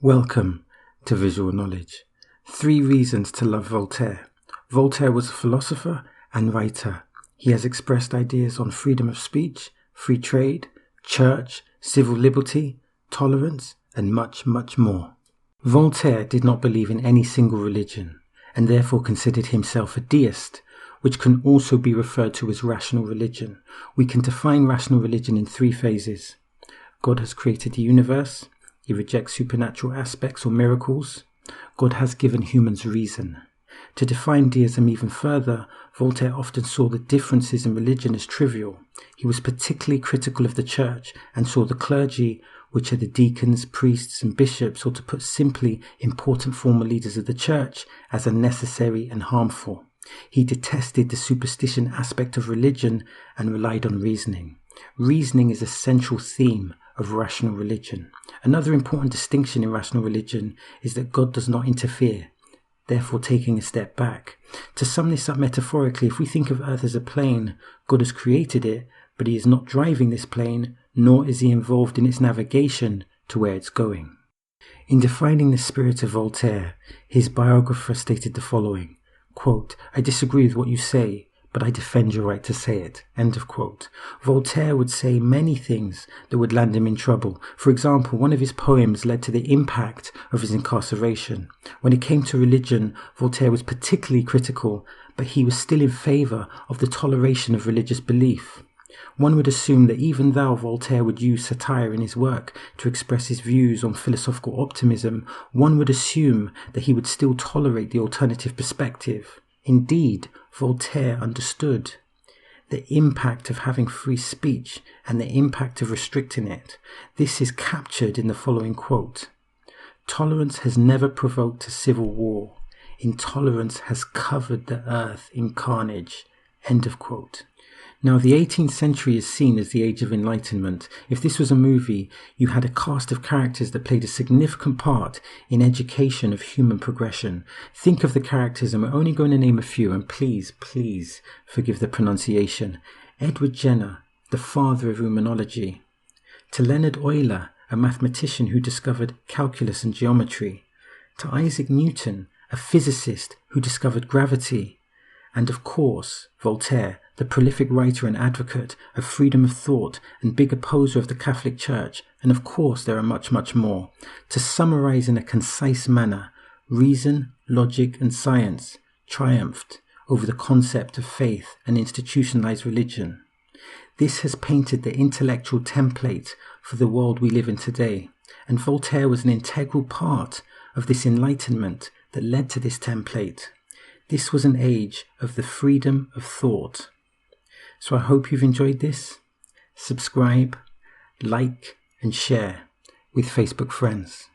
Welcome to Visual Knowledge. 3 reasons to love Voltaire. Voltaire was a philosopher and writer. He has expressed ideas on freedom of speech, free trade, church, civil liberty, tolerance, and much, much more. Voltaire did not believe in any single religion, and therefore considered himself a deist, which can also be referred to as rational religion. We can define rational religion in 3 phases. God has created the universe. He rejects supernatural aspects or miracles. God has given humans reason. To define deism even further, Voltaire often saw the differences in religion as trivial. He was particularly critical of the church and saw the clergy, which are the deacons, priests and bishops, or to put simply, important formal leaders of the church, as unnecessary and harmful. He detested the superstition aspect of religion and relied on reasoning. Reasoning is a central theme of rational religion. Another important distinction in rational religion is that God does not interfere, therefore taking a step back. To sum this up metaphorically, if we think of Earth as a plane, God has created it, but he is not driving this plane, nor is he involved in its navigation to where it's going. In defining the spirit of Voltaire, his biographer stated the following, quote, "I disagree with what you say, but I defend your right to say it." End of quote. Voltaire would say many things that would land him in trouble. For example, one of his poems led to the impact of his incarceration. When it came to religion, Voltaire was particularly critical, but he was still in favour of the toleration of religious belief. One would assume that even though Voltaire would use satire in his work to express his views on philosophical optimism, one would assume that he would still tolerate the alternative perspective. Indeed, Voltaire understood the impact of having free speech and the impact of restricting it. This is captured in the following quote, "Tolerance has never provoked a civil war. Intolerance has covered the earth in carnage." End of quote. Now, the 18th century is seen as the Age of Enlightenment. If this was a movie, you had a cast of characters that played a significant part in education of human progression. Think of the characters, and we're only going to name a few, and please forgive the pronunciation. Edward Jenner, the father of Rumenology. To Leonard Euler, a mathematician who discovered calculus and geometry. To Isaac Newton, a physicist who discovered gravity. And of course, Voltaire, the prolific writer and advocate of freedom of thought and big opposer of the Catholic Church. And of course, there are much, much more. To summarize in a concise manner, reason, logic and science triumphed over the concept of faith and institutionalized religion. This has painted the intellectual template for the world we live in today. And Voltaire was an integral part of this enlightenment that led to this template. This was an age of the freedom of thought. So I hope you've enjoyed this. Subscribe, like and share with Facebook friends.